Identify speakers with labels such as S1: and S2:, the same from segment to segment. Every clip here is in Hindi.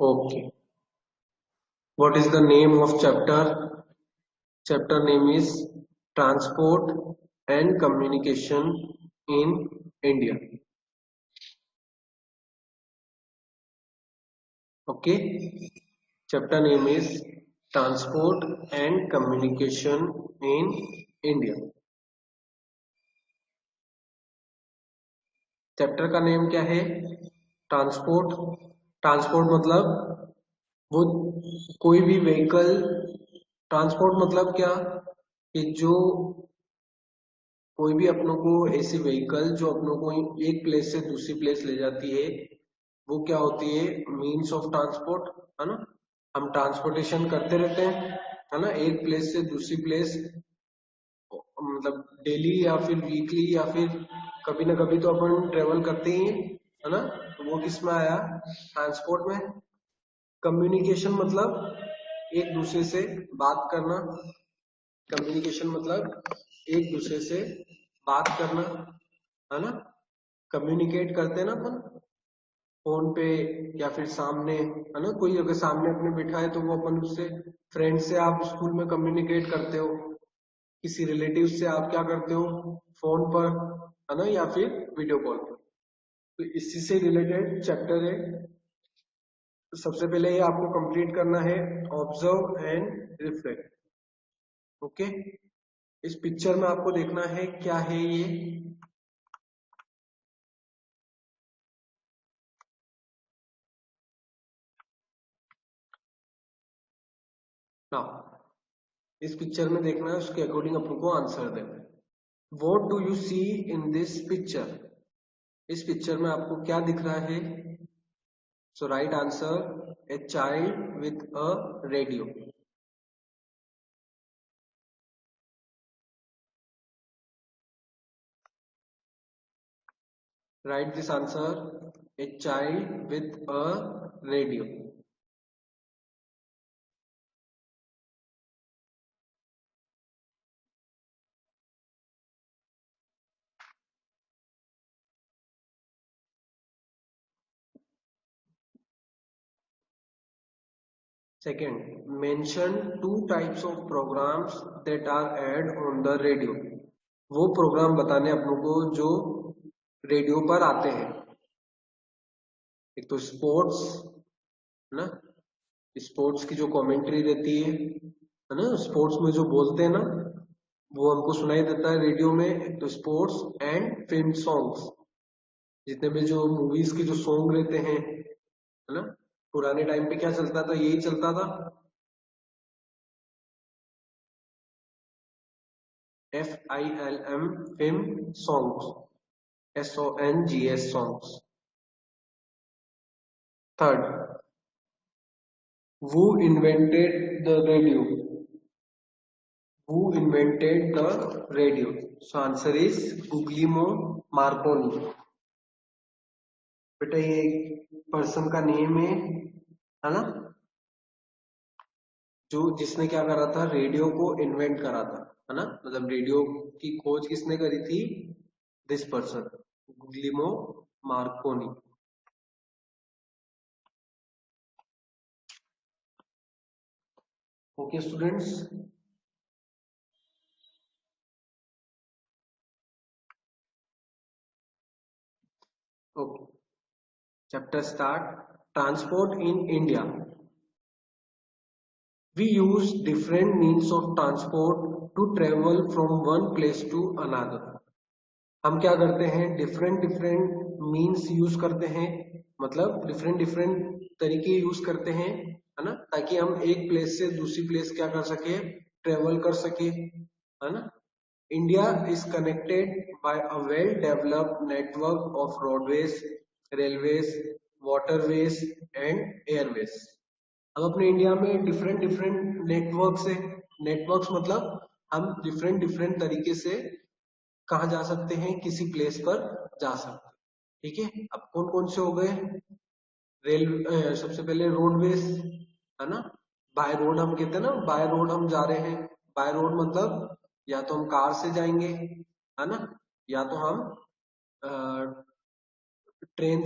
S1: Okay. What is the name of chapter? Chapter name is Transport and Communication in India. Okay. Chapter name is Transport and Communication in India. Chapter का नेम क्या है? ट्रांसपोर्ट. ट्रांसपोर्ट मतलब वो कोई भी व्हीकल. ट्रांसपोर्ट मतलब क्या कि जो कोई भी अपनों को ऐसी व्हीकल जो अपनों को एक प्लेस से दूसरी प्लेस ले जाती है, वो क्या होती है? मीन्स ऑफ ट्रांसपोर्ट, है ना. हम ट्रांसपोर्टेशन करते रहते हैं, है ना, एक प्लेस से दूसरी प्लेस, मतलब डेली या फिर वीकली या फिर कभी ना कभी तो अपन ट्रेवल करते ही हैं, है ना. तो वो किस में आया? ट्रांसपोर्ट में. कम्युनिकेशन मतलब एक दूसरे से बात करना. कम्युनिकेशन मतलब एक दूसरे से बात करना, है ना. कम्युनिकेट करते हैं ना अपन फोन पे या फिर सामने, है ना. कोई अगर सामने अपने बिठा है तो वो अपन उससे, फ्रेंड से आप स्कूल में कम्युनिकेट करते हो, किसी रिलेटिव से आप क्या करते हो? फोन पर, है ना, या फिर वीडियो कॉल पर. तो इसी से रिलेटेड चैप्टर है. तो सबसे पहले ये आपको कंप्लीट करना है, ऑब्जर्व एंड रिफ्लेक्ट. ओके. इस पिक्चर में आपको देखना है क्या है ये. ना, इस पिक्चर में देखना है, उसके अकॉर्डिंग अपन को आंसर देना है. What do you see in this picture? इस पिक्चर में आपको क्या दिख रहा है? So right answer, a child with a radio. Write this answer, a child with a radio. Second, mention two types of programs that are aired on the radio. वो प्रोग्राम बताने अपनों को जो रेडियो पर आते हैं. एक तो स्पोर्ट्स, ना, स्पोर्ट्स की जो कमेंट्री रहती है ना, स्पोर्ट्स में जो बोलते हैं ना, वो हमको सुनाई देता है रेडियो में. एक तो स्पोर्ट्स एंड फिल्म सॉन्ग्स, जितने भी जो मूवीज के जो सॉन्ग रहते हैं, है ना. पुराने टाइम पे क्या चलता था? यही चलता था. FILM, film songs. SONGS songs. Third, who invented the radio? Who invented the radio? So answer is Guglielmo Marconi. बेटा ये पर्सन का नेम है ना, जो जिसने क्या करा था? रेडियो को इन्वेंट करा था, है ना. मतलब रेडियो की खोज किसने करी थी? This person, Guglielmo Marconi. Okay students. Okay, chapter start. Transport in India. We use different means of transport to travel from one place to another. हम क्या करते हैं? डिफरेंट डिफरेंट मीन्स यूज करते हैं, मतलब डिफरेंट डिफरेंट तरीके यूज करते हैं, है ना, ताकि हम एक प्लेस से दूसरी प्लेस क्या कर सके? ट्रेवल कर सके, है ना. India is connected by a well developed network of roadways, railways, waterways and Airways. अब अपने इंडिया में डिफरेंट डिफरेंट नेटवर्क्स है. नेटवर्क्स मतलब हम डिफरेंट डिफरेंट तरीके से कहाँ जा सकते हैं? किसी प्लेस पर जा सकते हैं. ठीक है. अब कौन कौन से हो गए? सबसे पहले रोडवेज, है ना. बाय रोड हम कहते हैं ना, बाय रोड हम जा रहे हैं. बाय रोड मतलब या तो हम कार से जाएंगे, है ना, या तो हम ट्रेन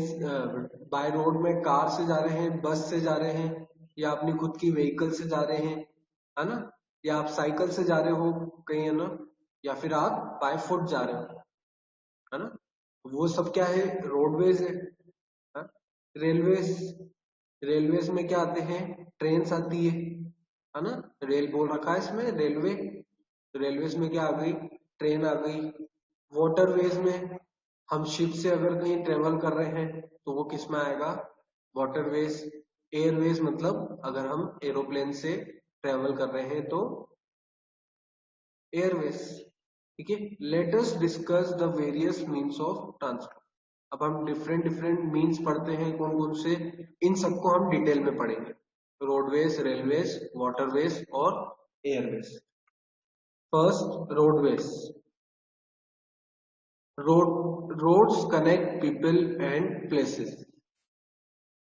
S1: बाय रोड में कार से जा रहे हैं, बस से जा रहे हैं, या अपनी खुद की व्हीकल से जा रहे हैं, है ना, या आप साइकिल से जा रहे हो कहीं, है ना, या फिर आप बाय फुट जा रहे हो, है ना, वो सब क्या है, रोडवेज है। हाँ? रेलवेज, रेलवेज में क्या आते हैं, ट्रेन आती है ना, रेल बोल रखा है इसमें रेलवे, रेलवेज में क्या आ गई, ट्रेन आ गई। वाटरवेज में हम शिप से अगर कहीं ट्रेवल कर रहे हैं तो वो किस में आएगा, वाटरवेज। एयरवेज मतलब अगर हम एरोप्लेन से ट्रेवल कर रहे हैं तो एयरवेज। ठीक है, let us discuss the various means of transport. अब हम डिफरेंट डिफरेंट मीन्स पढ़ते हैं, कौन कौन से, इन सबको हम डिटेल में पढ़ेंगे। रोडवेज, रेलवेज, वाटरवेज और airways. First, roadways. Roads connect people and places.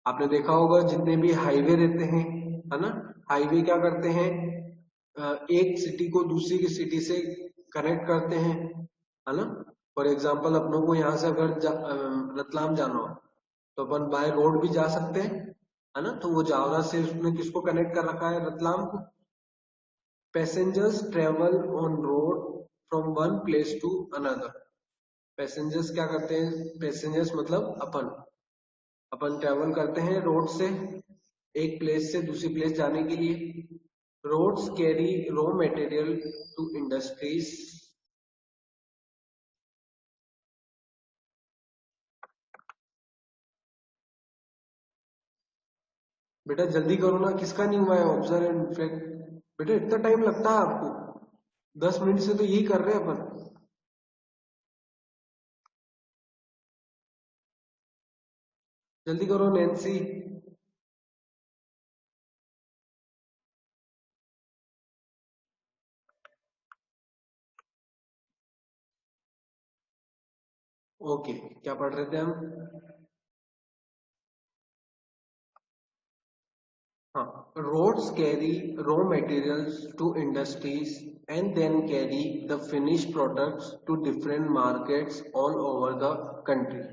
S1: आपने देखा होगा जितने भी हाईवे रहते हैं, है ना, हाईवे क्या करते हैं, एक सिटी को दूसरी की सिटी से कनेक्ट करते हैं, है ना। फॉर एग्जांपल अपनों को यहाँ से अगर रतलाम जाना हो तो अपन बाय रोड भी जा सकते हैं, है ना, तो वो जावरा से उसने किसको कनेक्ट कर रखा है, रतलाम को। Passengers travel on road from one place to another. Passengers क्या करते हैं, पैसेंजर्स मतलब अपन अपन ट्रेवल करते हैं रोड से एक प्लेस से दूसरी प्लेस जाने के लिए। Roads carry raw material to industries. बेटा जल्दी करो ना, किसका नहीं हुआ है ऑब्जर्व एंड रिफ्लेक्ट। बेटा इतना टाइम लगता है आपको, 10 मिनट से तो यही कर रहे हैं अपन। जल्दी करो नैन्सी। ओके, क्या पढ़ रहे थे हम, हाँ, roads carry raw materials to industries and then carry the finished products to different markets all over the country.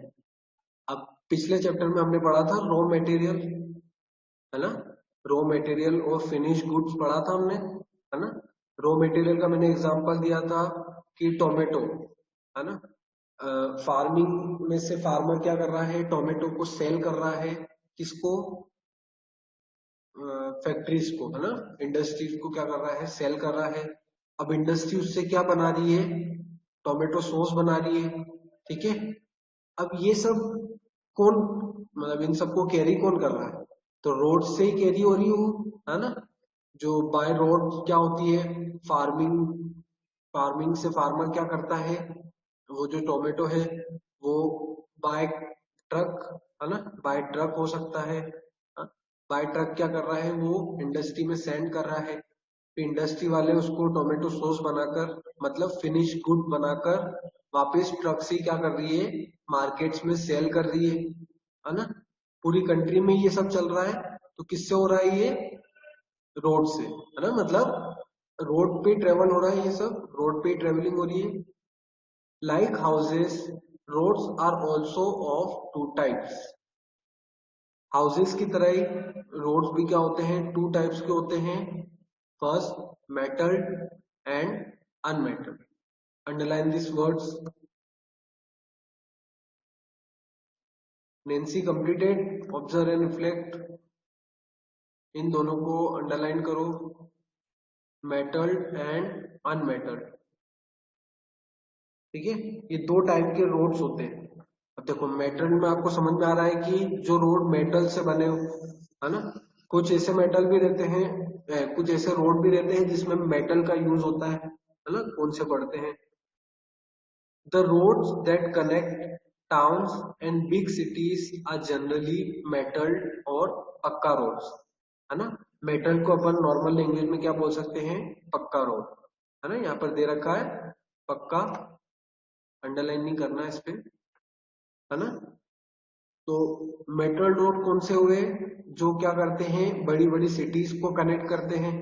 S1: अब पिछले चैप्टर में हमने पढ़ा था रॉ मटेरियल, है ना, रॉ मटेरियल और फिनिश गुड्स पढ़ा था हमने, है ना। रॉ मटेरियल का मैंने एग्जांपल दिया था कि टोमेटो, है ना, फार्मिंग में से फार्मर क्या कर रहा है, टोमेटो को सेल कर रहा है, किसको, फैक्ट्रीज को, है ना, इंडस्ट्रीज को क्या कर रहा है, सेल कर रहा है। अब इंडस्ट्री उससे क्या बना रही है, टोमेटो सॉस बना रही है, ठीक है। अब ये सब कौन, मतलब इन सबको कैरी कौन कर रहा है, तो रोड से ही कैरी हो रही हो, है ना। जो बाय रोड क्या होती है, फार्मिंग, फार्मिंग से फार्मर क्या करता है, वो जो टोमेटो है वो बाय ट्रक, है ना, बाय ट्रक हो सकता है, बाय ट्रक क्या कर रहा है, वो इंडस्ट्री में सेंड कर रहा है, फिर इंडस्ट्री वाले उसको टोमेटो सॉस बनाकर, मतलब फिनिश गुड बनाकर वापस ट्रक से क्या कर रही है, मार्केट्स में सेल कर रही है ना। पूरी कंट्री में ये सब चल रहा है, तो किससे हो रहा है ये, रोड से, है ना, मतलब रोड पे ट्रेवल हो रहा है, ये सब रोड पे ट्रेवलिंग हो रही है। Like houses, roads are also of two types. Houses की तरह ही रोड्स भी क्या होते हैं, टू टाइप्स के होते हैं। First, metalled and unmetalled. Underline this words. Nancy completed, observe and reflect. इन दोनों को अंडरलाइन करो, मेटल्ड एंड अनमेटल्ड। ठीक है, ये दो टाइप के रोड्स होते हैं। अब देखो मेटल में आपको समझ में आ रहा है कि जो रोड मेटल से बने हो, है ना, कुछ ऐसे मेटल भी रहते हैं, कुछ ऐसे रोड भी रहते हैं जिसमें मेटल का यूज होता है ना, कौन से पढ़ते हैं, the roads that connect towns and big cities are generally metal और पक्का रोड्स, है ना। मेटल को अपन नॉर्मल लैंग्वेज में क्या बोल सकते हैं, पक्का रोड, है ना, यहाँ पर दे रखा है पक्का, अंडरलाइन नहीं करना है इस पे, है ना। तो मेटल रोड कौन से हुए, जो क्या करते हैं, बड़ी बड़ी सिटीज को कनेक्ट करते हैं,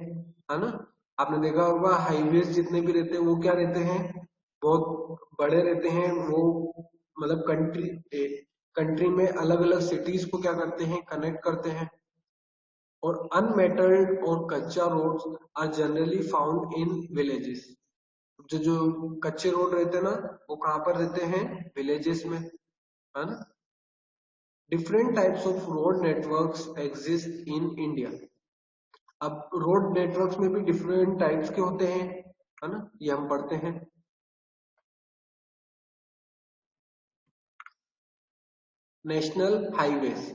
S1: है ना। आपने देखा होगा हाईवेज जितने भी रहते हैं वो क्या रहते हैं, बहुत बड़े रहते हैं वो, मतलब कंट्री कंट्री में अलग अलग सिटीज को क्या करते हैं, कनेक्ट करते हैं। और अनमेटल्ड और kutcha roads are generally found in villages. जो जो कच्चे रोड रहते हैं ना, वो कहाँ पर रहते हैं, विलेजेस में, है ना। Different types of road networks exist in India. अब रोड नेटवर्क्स में भी डिफरेंट टाइप्स के होते हैं, है ना, ये हम पढ़ते हैं। नेशनल हाईवेज,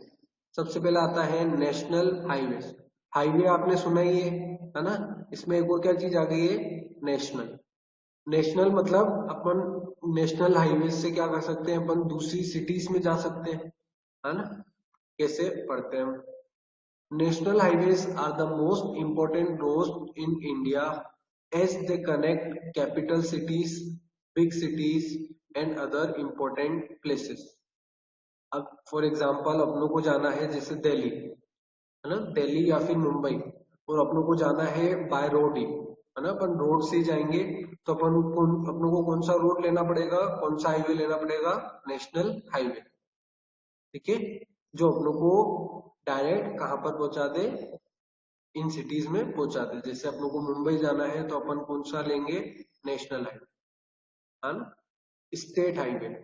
S1: सबसे पहला आता है नेशनल हाईवेज। हाईवे आपने सुना ही है ना। इसमें एक और क्या चीज आ गई है, नेशनल। नेशनल मतलब अपन नेशनल हाईवे से क्या कर सकते हैं, अपन दूसरी सिटीज में जा सकते हैं, है ना। कैसे पढ़ते हैं हम, national highways are the most important roads in India as they connect capital cities, big cities and other important places. अब फॉर एग्जाम्पल अपनों को जाना है जैसे दिल्ली, है ना, दिल्ली या फिर मुंबई, और अपनों को जाना है बाय रोड ही, है ना, अपन रोड से ही जाएंगे। तो अपनों को कौन सा रोड लेना पड़ेगा, कौन सा हाईवे लेना पड़ेगा, नेशनल हाईवे। ठीक है, जो अपनों को डायरेक्ट कहाँ पर पहुंचा दे, इन सिटीज में पहुंचा दे। जैसे अपनों को मुंबई जाना है तो अपन कौन सा लेंगे, नेशनल हाईवे, है ना। State highway,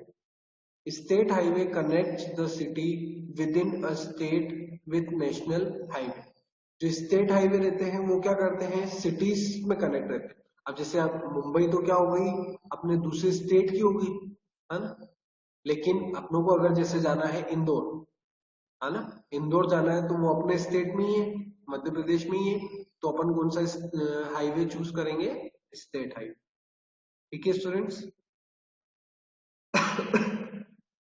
S1: state highway connects the city with in a state with national highway. जो स्टेट हाईवे रहते हैं वो क्या करते हैं, सिटीज में कनेक्ट रहते हैं। अब जैसे आप मुंबई तो क्या हो गई, अपने दूसरे स्टेट की होगी, है ना। लेकिन अपनों को अगर जैसे जाना है इंदौर, है ना, इंदौर जाना है तो वो अपने स्टेट में ही है, मध्य प्रदेश में ही है। तो अपन कौन सा हाईवे चूज करेंगे, स्टेट हाईवे। ठीक है students.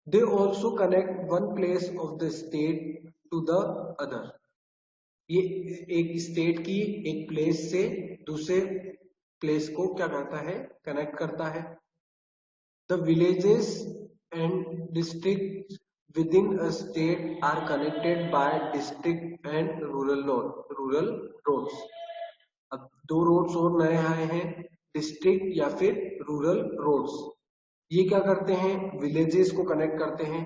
S1: They also connect one place of the state to the other. ये एक स्टेट की एक प्लेस से दूसरे प्लेस को क्या करता है, कनेक्ट करता है। The villages and districts within a state are connected by district and rural roads. अब दो रोड्स और नए आए हैं, डिस्ट्रिक्ट या फिर रूरल रोड्स। ये क्या करते हैं, विलेजेस को कनेक्ट करते हैं।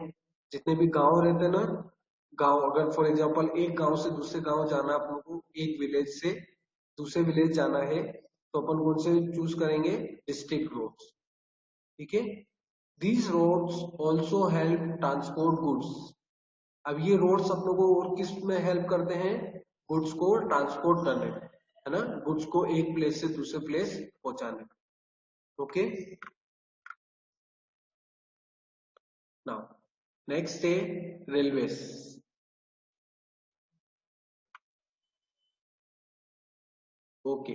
S1: जितने भी गांव रहते हैं ना, गांव अगर फॉर एग्जांपल एक गांव से दूसरे गांव जाना है अपन को, एक विलेज से दूसरे विलेज जाना है, तो अपन कौन से चूज करेंगे, डिस्ट्रिक्ट रोड्स। ठीक है, these roads also help transport goods. अब ये रोड्स अपनों को और किस में हेल्प करते हैं, गुड्स को ट्रांसपोर्ट करने में, है ना, गुड्स को एक प्लेस से दूसरे प्लेस पहुंचाने में। ओके, नाउ नेक्स्ट है railways. Okay,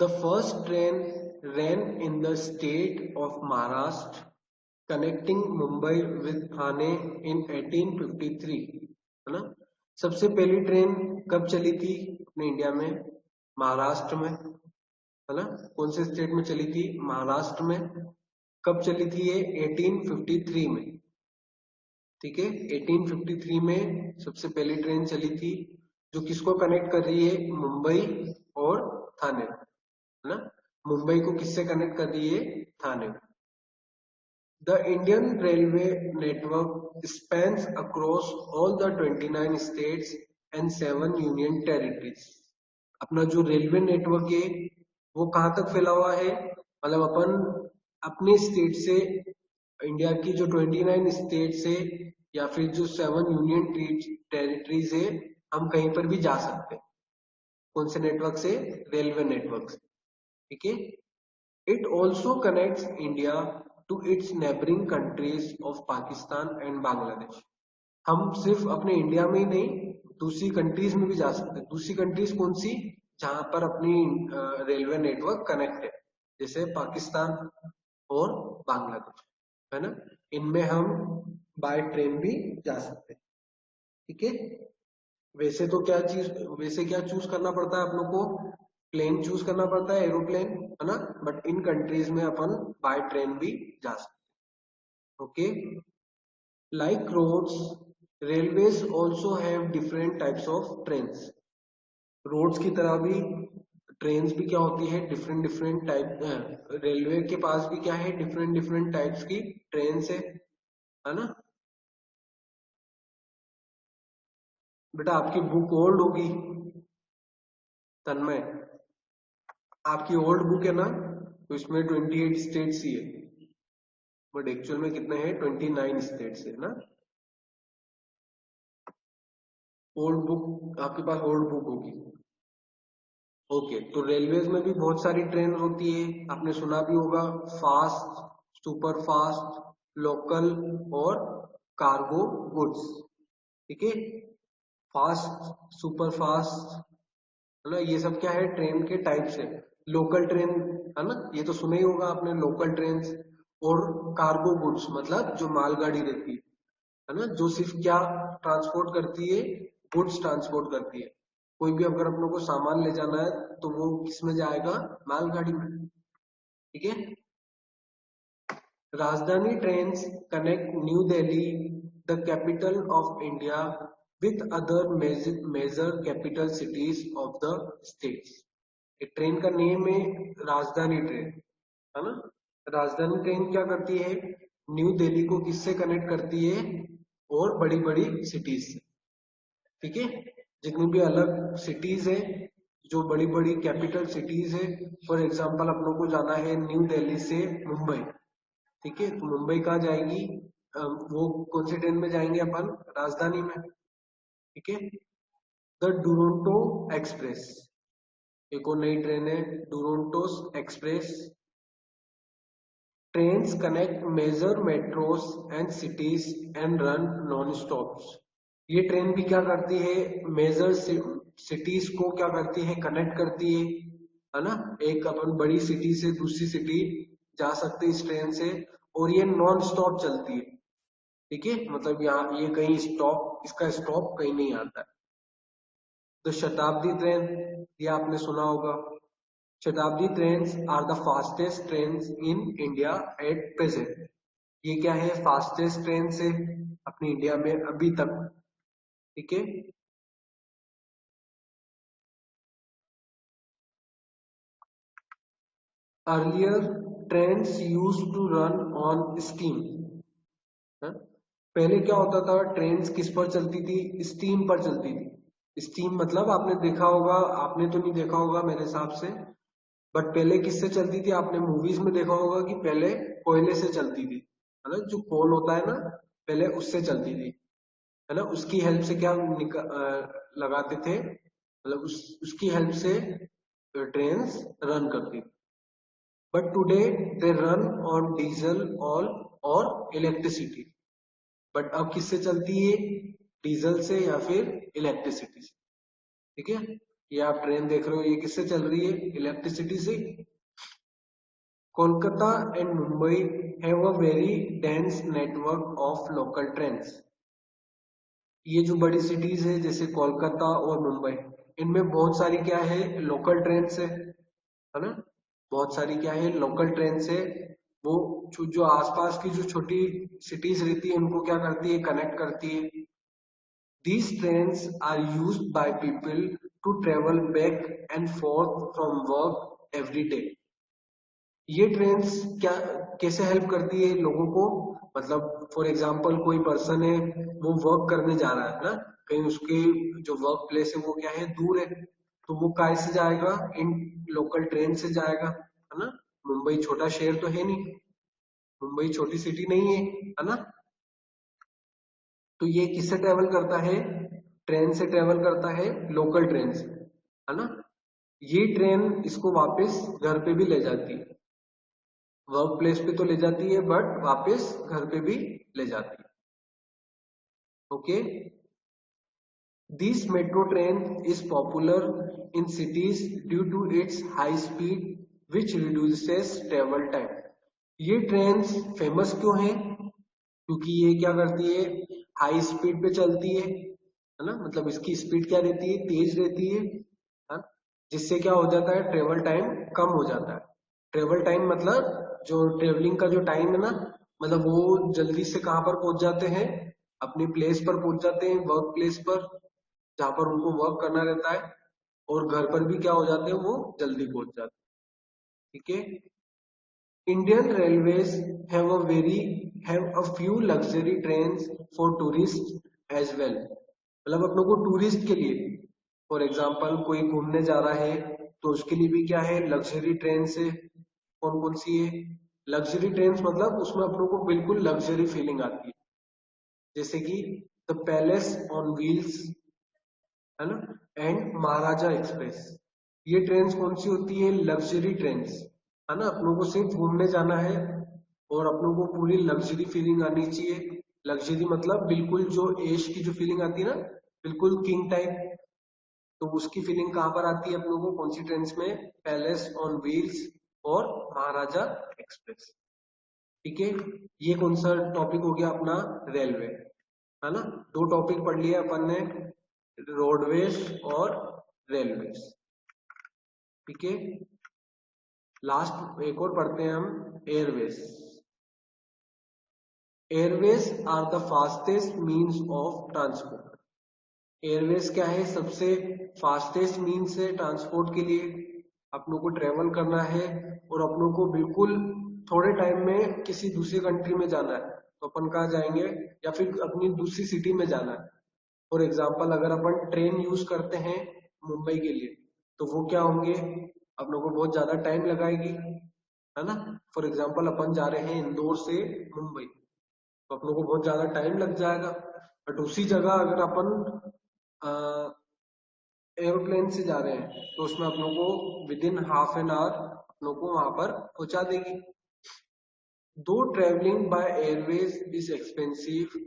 S1: the first train ran in the state of Maharashtra connecting Mumbai with Thane in 1853, है ना। सबसे पहली ट्रेन कब चली थी अपने इंडिया में, महाराष्ट्र में, है ना। कौन से स्टेट में चली थी, महाराष्ट्र में। कब चली थी ये, 1853 में। ठीक है, 1853 में सबसे पहली ट्रेन चली थी, जो किसको कनेक्ट कर रही है, मुंबई और थाने, है ना। मुंबई को किससे कनेक्ट कर रही है, Thane. The Indian railway network spans across all the 29 states and 7 union territories. अपना जो रेलवे नेटवर्क है वो कहाँ तक फैला हुआ है, मतलब अपन अपने स्टेट से, इंडिया की जो 29 स्टेट्स है या फिर जो 7 यूनियन टेरिटरीज है, हम कहीं पर भी जा सकते हैं। कौन से नेटवर्क से, रेलवे नेटवर्क से। ठीक है, it also connects India to its neighbouring countries of Pakistan and Bangladesh. हम सिर्फ अपने इंडिया में ही नहीं, दूसरी कंट्रीज में भी जा सकते हैं। दूसरी कंट्रीज कौन सी, जहां पर अपनी रेलवे नेटवर्क कनेक्ट है, जैसे पाकिस्तान और बांग्लादेश, है ना। इनमें हम बाय ट्रेन भी जा सकते हैं। ठीक है, वैसे क्या चूज करना पड़ता है अपनों को, प्लेन चूज करना पड़ता है, एरोप्लेन, है ना। बट इन कंट्रीज में अपन बाय ट्रेन भी जा सकते हैं। Okay, like roads, railways also have different types of trains. Roads की तरह भी ट्रेन्स भी क्या होती है, डिफरेंट डिफरेंट टाइप। रेलवे के पास भी क्या है, डिफरेंट डिफरेंट टाइप्स की ट्रेन्स है ना। बेटा आपकी बुक ओल्ड होगी तन्मय, आपकी ओल्ड बुक है ना, तो इसमें 28 स्टेट्स ही है, बट एक्चुअल में कितने हैं, 29 स्टेट्स है ना। ओल्ड बुक, आपके पास ओल्ड बुक होगी। ओके, तो रेलवेज में भी बहुत सारी ट्रेन होती है, आपने सुना भी होगा, फास्ट, सुपर फास्ट, लोकल और कार्गो गुड्स। ठीक है, फास्ट, सुपर फास्ट, है ना, ये सब क्या है, ट्रेन के टाइप्स है। लोकल ट्रेन, है ना, ये तो सुना ही होगा आपने, लोकल ट्रेन। और कार्गो गुड्स मतलब जो मालगाड़ी रहती है ना, जो सिर्फ क्या ट्रांसपोर्ट करती है, गुड्स ट्रांसपोर्ट करती है। कोई भी अगर अपनों को सामान ले जाना है तो वो किस में जाएगा, मालगाड़ी में। ठीक है, Rajdhani trains connect New Delhi, the capital of India, with other major capital cities of the states. एक ट्रेन का नेम है राजधानी ट्रेन, है ना। राजधानी ट्रेन क्या करती है, न्यू दिल्ली को किससे कनेक्ट करती है, और बड़ी बड़ी सिटीज से। ठीक है, जितनी भी अलग सिटीज है, जो बड़ी बड़ी कैपिटल सिटीज है, फॉर एग्जांपल अपनों को जाना है न्यू दिल्ली से मुंबई। ठीक है, तो मुंबई कहाँ जाएगी, वो कौन सी ट्रेन में जाएंगे अपन, राजधानी में। ठीक है, द डुरोंटो एक्सप्रेस, एक और नई ट्रेन है Durontos express. Trains connect major metros and cities and run non stops. ये ट्रेन भी क्या करती है, मेजर सिटीज को क्या करती है, कनेक्ट करती है ना। एक अपन बड़ी सिटी से दूसरी सिटी जा सकते हैं इस ट्रेन से, और ये नॉन स्टॉप चलती है। ठीक है, मतलब यहाँ ये कहीं स्टॉप, इसका स्टॉप कहीं नहीं आता है। तो शताब्दी ट्रेन, ये आपने सुना होगा। Shatabdi trains are the fastest trains in India at present. ये क्या है, फास्टेस्ट ट्रेन से अपनी इंडिया में अभी तक। ठीक है, earlier trains use to run on steam. पहले क्या होता था, ट्रेन्स किस पर चलती थी, स्टीम पर चलती थी। स्टीम मतलब आपने देखा होगा, आपने तो नहीं देखा होगा मेरे हिसाब से, बट पहले किससे चलती थी, आपने मूवीज में देखा होगा कि पहले कोयले से चलती थी, है ना, जो कोल होता है ना, पहले उससे चलती थी, है ना। उसकी हेल्प से क्या लगाते थे, मतलब उसकी हेल्प से ट्रेन्स रन करती थी। But today they run on diesel all और इलेक्ट्रिसिटी। बट अब किससे चलती है, डीजल से या फिर इलेक्ट्रिसिटी से। ठीक है, ये आप ट्रेन देख रहे हो, ये किससे चल रही है, इलेक्ट्रिसिटी से। Kolkata and Mumbai have a very dense network of local trains. ये जो बड़ी सिटीज है जैसे कोलकाता और मुंबई, इनमें बहुत सारी क्या है, लोकल ट्रेन है ना। बहुत सारी क्या है, लोकल ट्रेन से वो जो आसपास की जो छोटी सिटीज रहती है उनको क्या करती है, कनेक्ट करती है। These trains are used by people to travel back and forth from work every day. ये ट्रेन्स क्या, कैसे हेल्प करती है लोगों को, मतलब फॉर एग्जांपल कोई पर्सन है, वो वर्क करने जा रहा है ना, कहीं उसके जो वर्क प्लेस है वो क्या है, दूर है, तो वो काय से जाएगा, इन लोकल ट्रेन से जाएगा, है ना। मुंबई छोटा शहर तो है नहीं, मुंबई छोटी सिटी नहीं है ना। तो ये किससे ट्रेवल करता है, ट्रेन से ट्रेवल करता है, लोकल ट्रेन से, है ना। ये ट्रेन इसको वापस घर पे भी ले जाती है, वर्क प्लेस पे तो ले जाती है बट वापस घर पे भी ले जाती है। Okay, this metro train is popular in cities due to its high speed which reduces travel time. ये ट्रेन फेमस क्यों है, क्योंकि ये क्या करती है, हाई स्पीड पे चलती है ना, मतलब इसकी स्पीड क्या रहती है, तेज रहती है, हाँ? जिससे क्या हो जाता है, ट्रेवल टाइम कम हो जाता है। ट्रेवल टाइम मतलब जो ट्रेवलिंग का जो टाइम है ना, मतलब वो जल्दी से कहाँ पर पहुंच जाते हैं, अपनी प्लेस पर पहुंच जाते हैं, वर्क प्लेस पर, जहाँ पर उनको वर्क करना रहता है, और घर पर भी क्या हो जाते हैं, वो जल्दी पहुंच जाते हैं। ठीक है, Indian Railways have a few luxury trains for tourists as well. मतलब अपनों को टूरिस्ट के लिए, फॉर एग्जाम्पल कोई घूमने जा रहा है तो उसके लिए भी क्या है, लग्जरी ट्रेन से। कौन कौन सी है लग्जरी ट्रेन, मतलब उसमें अपनों को बिल्कुल लग्जरी फीलिंग आती है, जैसे कि द पैलेस ऑन व्हील्स, है ना, एंड महाराजा एक्सप्रेस। ये ट्रेन कौन सी होती है, लग्जरी ट्रेन, है ना। अपनों को सिर्फ घूमने जाना है और अपनों को पूरी लग्जरी फीलिंग आनी चाहिए। लग्जरी मतलब बिल्कुल जो ऐश की जो फीलिंग आती है ना, बिल्कुल किंग टाइप, तो उसकी फीलिंग कहाँ पर आती है अपनों को, कौन सी ट्रेन में, पैलेस ऑन व्हील्स और महाराजा एक्सप्रेस। ठीक है, ये कौन सा टॉपिक हो गया अपना, रेलवे, है ना। दो टॉपिक पढ़ लिया अपन ने, रोडवेज और रेलवेज। ठीक है, लास्ट एक और पढ़ते हैं हम, airways. Airways are the fastest means of transport. Airways क्या है, सबसे फास्टेस्ट मीन्स है ट्रांसपोर्ट के लिए। अपनों को ट्रेवल करना है और अपनों को बिल्कुल थोड़े टाइम में किसी दूसरी कंट्री में जाना है, तो अपन कहाँ जाएंगे, या फिर अपनी दूसरी सिटी में जाना है। फॉर एग्जाम्पल अगर अपन ट्रेन यूज करते हैं मुंबई के लिए, तो वो क्या होंगे, अपनों को बहुत ज्यादा टाइम लगाएगी, है ना। फॉर एग्जाम्पल अपन जा रहे हैं इंदौर से मुंबई, तो अपनों को बहुत ज्यादा टाइम लग जाएगा। बट उसी जगह अगर अपन एरोप्लेन से जा रहे हैं तो उसमें अपनों को within half an hour अपनों को वहां पर पहुंचा देगी। Though travelling by airways is expensive,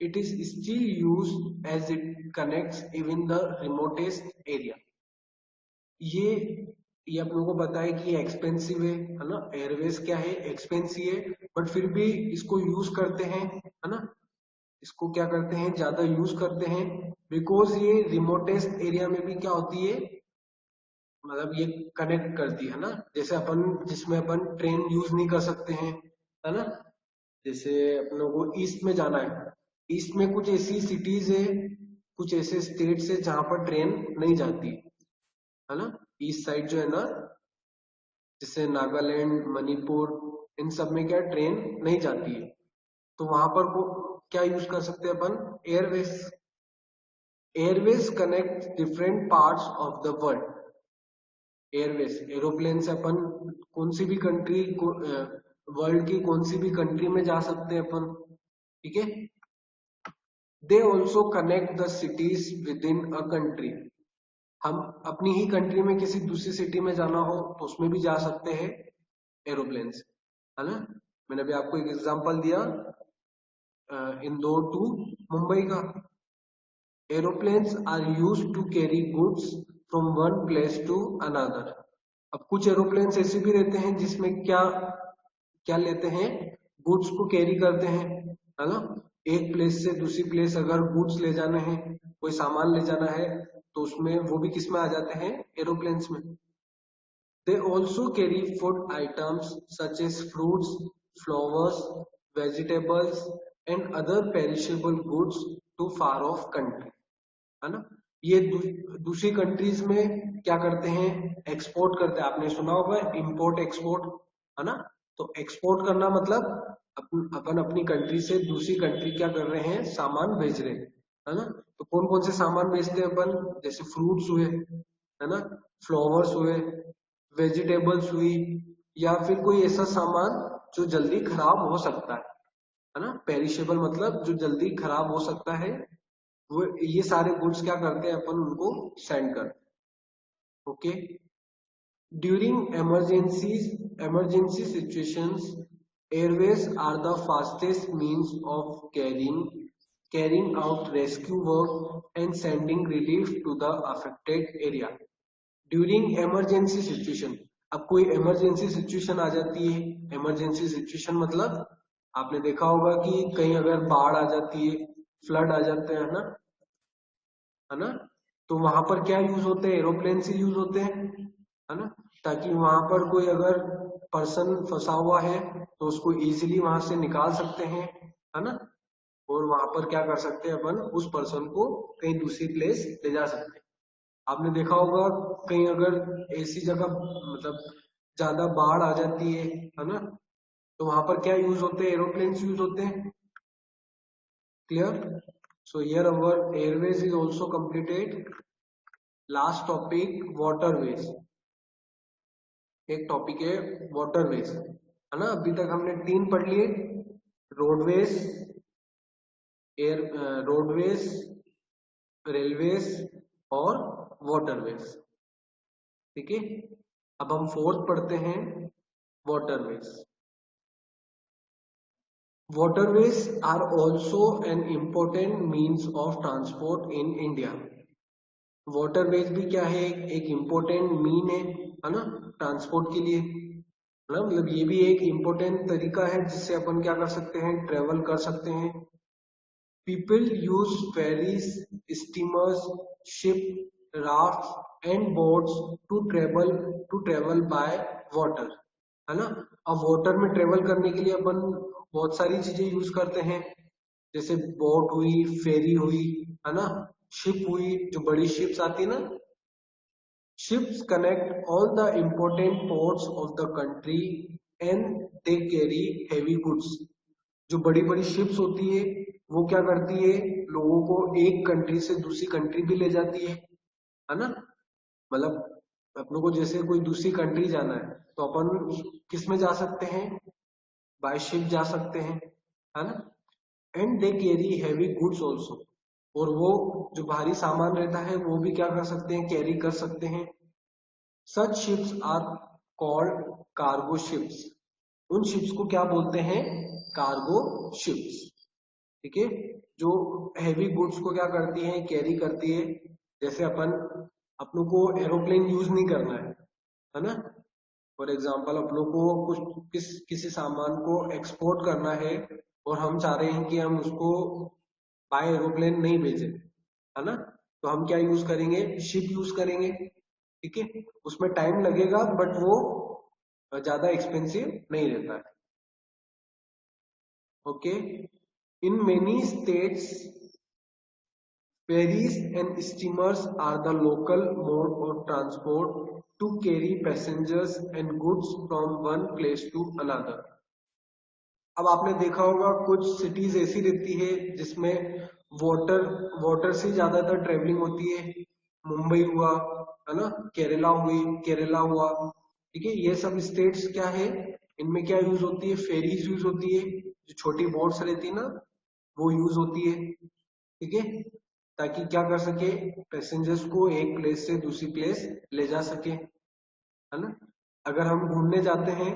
S1: it is still used as it connects even the remotest area. ये ये आप लोगों को पता है कि एक्सपेंसिव है ना। एयरवेज क्या है, एक्सपेंसिव है, बट फिर भी इसको यूज करते हैं, है ना। इसको क्या करते हैं, ज्यादा यूज करते हैं, बिकॉज ये रिमोटेस्ट एरिया में भी क्या होती है, मतलब ये कनेक्ट करती है ना। जैसे अपन जिसमें अपन ट्रेन यूज नहीं कर सकते हैं, है ना। जैसे अपनों को ईस्ट में जाना है, ईस्ट में कुछ ऐसी सिटीज है, कुछ ऐसे स्टेट्स है जहां पर ट्रेन नहीं जाती, है ना। ईस्ट साइड जो है ना, जैसे नागालैंड, मणिपुर, इन सब में क्या ट्रेन नहीं जाती है, तो वहां पर को क्या यूज कर सकते हैं अपन, airways. Airways connect different parts of the world. Airways, aeroplane से अपन कौन सी भी कंट्री को, वर्ल्ड की कौन सी भी कंट्री में जा सकते हैं अपन। ठीक है, they also connect the cities with in a country. हम अपनी ही कंट्री में किसी दूसरी सिटी में जाना हो तो उसमें भी जा सकते हैं एरोप्लेन से, है ना। मैंने अभी आपको एक एग्जांपल दिया, इंदौर टू मुंबई का। Aeroplanes are use to carry goods from one place to another. अब कुछ एरोप्लेन्स ऐसे भी रहते हैं जिसमें क्या क्या लेते हैं, गुड्स को कैरी करते हैं, है ना। एक प्लेस से दूसरी प्लेस अगर गुड्स ले जाने हैं, कोई सामान ले जाना है, तो उसमें वो भी किस में आ जाते हैं, एरोप्लेन्स में। They also carry food items such as fruits, flowers, vegetables and other perishable goods to far off country, है ना। ये दूसरी कंट्रीज में क्या करते हैं, एक्सपोर्ट करते हैं। आपने सुना होगा इंपोर्ट एक्सपोर्ट, है ना। तो एक्सपोर्ट करना मतलब अपन अपनी कंट्री से दूसरी कंट्री क्या कर रहे हैं, सामान भेज रहे हैं, है ना। तो कौन कौन से सामान भेजते हैं अपन, जैसे फ्रूट्स हुए, है ना, फ्लावर्स हुए, वेजिटेबल्स हुई, या फिर कोई ऐसा सामान जो जल्दी खराब हो सकता है ना। पेरिशेबल मतलब जो जल्दी खराब हो सकता है, वो ये सारे गुड्स क्या करते हैं अपन उनको सेंड करते हैं। Okay, during emergency situations, airways are the fastest means of carrying out rescue work and sending relief to the affected area. During emergency situation, अब कोई इमरजेंसी सिचुएशन आ जाती है, इमरजेंसी सिचुएशन मतलब आपने देखा होगा कि कहीं अगर बाढ़ आ जाती है, फ्लड आ जाते हैं ना, है ना, तो वहां पर क्या यूज होते हैं, एरोप्लेन से यूज होते हैं, है ना। ताकि वहां पर कोई अगर पर्सन फंसा हुआ है तो उसको इजीली वहां से निकाल सकते हैं, है ना। और वहां पर क्या कर सकते हैं अपन, उस पर्सन को कहीं दूसरी प्लेस ले जा सकते हैं। आपने देखा होगा कहीं अगर ऐसी जगह मतलब ज्यादा बाढ़ आ जाती है ना, तो वहां पर क्या यूज होते हैं, एरोप्लेन यूज होते हैं। Clear. So here our airways is also completed. Last topic waterways. एक टॉपिक है वाटरवेज, है ना। अभी तक हमने 3 पढ़ लिए, रोडवेज, एयर रोडवेज, रेलवेज और वाटरवेज। ठीक है, अब हम 4th पढ़ते हैं, waterways. Waterways are also an important means of transport in India. Waterways भी क्या है, एक इम्पोर्टेंट मीन है ना, ट्रांसपोर्ट के लिए, है ना। मतलब ये भी एक इम्पोर्टेंट तरीका है जिससे अपन क्या कर सकते हैं, ट्रेवल कर सकते हैं। People use ferries, steamers, ship, raft and boats to travel by water, है ना। अब वाटर में ट्रेवल करने के लिए अपन बहुत सारी चीजें यूज करते हैं, जैसे बोट हुई, फेरी हुई, है ना, शिप हुई, जो बड़ी शिप्स आती है ना। Ships connect all the important ports of the country and they carry heavy goods. जो बड़ी बड़ी शिप्स होती है वो क्या करती है, लोगों को एक कंट्री से दूसरी कंट्री भी ले जाती है ना। मतलब अपनों को जैसे कोई दूसरी कंट्री जाना है तो अपन किस में जा सकते हैं, बाय शिप जा सकते हैं, है ना। And they carry heavy goods also, और वो जो भारी सामान रहता है वो भी क्या कर सकते हैं, कैरी कर सकते हैं। Such ships are called cargo ships, उन शिप्स को क्या बोलते हैं, कार्गो शिप्स। ठीक है, जो हैवी गुड्स को क्या करती है, कैरी करती है। जैसे अपनों को एरोप्लेन यूज नहीं करना है ना। फॉर एग्जाम्पल अपनों को किसी सामान को एक्सपोर्ट करना है और हम चाह रहे हैं कि हम उसको बाय एरोप्लेन नहीं भेजें, है ना। तो हम क्या यूज करेंगे, शिप यूज करेंगे। ठीक है, उसमें टाइम लगेगा बट वो ज्यादा एक्सपेंसिव नहीं रहता है। Okay, in many states ferries and steamers are the local mode of transport to carry passengers and goods from one place to another. अब आपने देखा होगा कुछ सिटीज ऐसी रहती है जिसमें वाटर वाटर से ज्यादातर ट्रेवलिंग होती है। मुंबई हुआ, है ना, केरला हुआ। ठीक है, ये सब स्टेट्स क्या है, इनमें क्या यूज होती है, फेरीज यूज होती है, जो छोटी बोट्स रहती है ना वो यूज होती है। ठीक है, ताकि क्या कर सके, पैसेंजर्स को एक प्लेस से दूसरी प्लेस ले जा सके, है ना। अगर हम घूमने जाते हैं,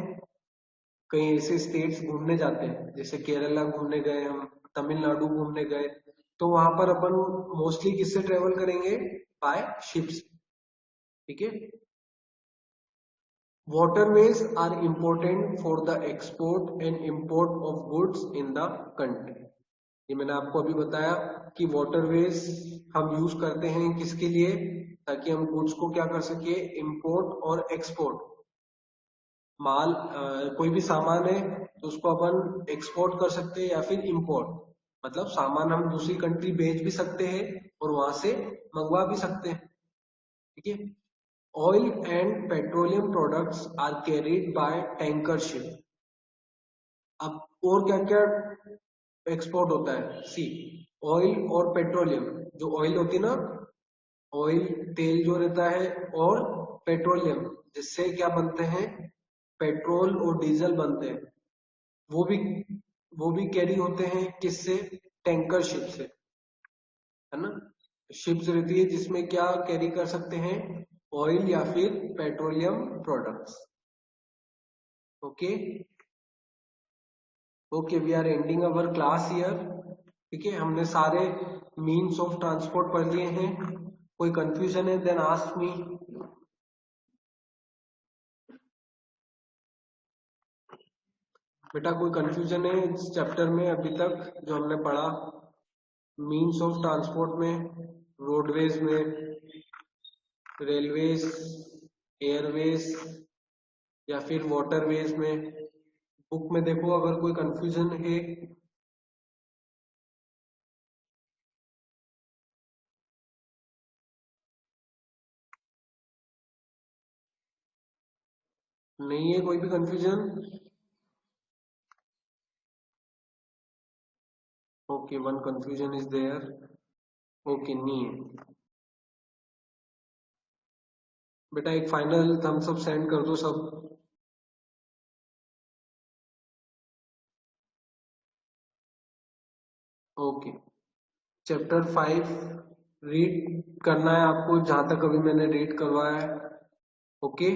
S1: कहीं ऐसे स्टेट्स घूमने जाते हैं, जैसे केरला घूमने गए हम, तमिलनाडु घूमने गए, तो वहां पर अपन मोस्टली किससे ट्रेवल करेंगे, बाय शिप्स। ठीक है, waterways are important for the export and import of goods in the country. ये मैंने आपको अभी बताया कि वाटरवेज हम यूज करते हैं किसके लिए, ताकि हम गुड्स को क्या कर सके, इंपोर्ट और एक्सपोर्ट। माल कोई भी सामान है तो उसको अपन एक्सपोर्ट कर सकते हैं या फिर इंपोर्ट, मतलब सामान हम दूसरी कंट्री भेज भी सकते हैं और वहां से मंगवा भी सकते हैं। ठीक है, oil and petroleum products are carried by tanker ship. अब और क्या क्या एक्सपोर्ट होता है, सी, ऑयल और पेट्रोलियम। जो ऑयल होती है ना, ऑयल तेल जो रहता है, और पेट्रोलियम जिससे क्या बनते हैं, पेट्रोल और डीजल बनते हैं, वो भी वो भी कैरी होते हैं किससे, टैंकर शिप से, है ना। शिप्स रहती है जिसमें क्या कैरी कर सकते हैं, ऑयल या फिर petroleum products. Okay, okay, we are ending our class here. ठीक है, हमने सारे मीन्स ऑफ ट्रांसपोर्ट पढ़ लिए हैं। कोई कंफ्यूजन है देन आस्क मी। बेटा कोई कंफ्यूजन है इस चैप्टर में अभी तक जो हमने पढ़ा, मीन्स ऑफ ट्रांसपोर्ट में, रोडवेज में, रेलवेज, एयरवेज या फिर वाटरवेज में? बुक में देखो अगर कोई कंफ्यूजन है। नहीं है कोई भी confusion? Okay, one confusion is there. Okay, नहीं है। बेटा एक फाइनल थम्स अप सेंड कर दो सब। ओके, चैप्टर 5 रीड करना है आपको, जहां तक अभी मैंने रीड करवाया है। ओके।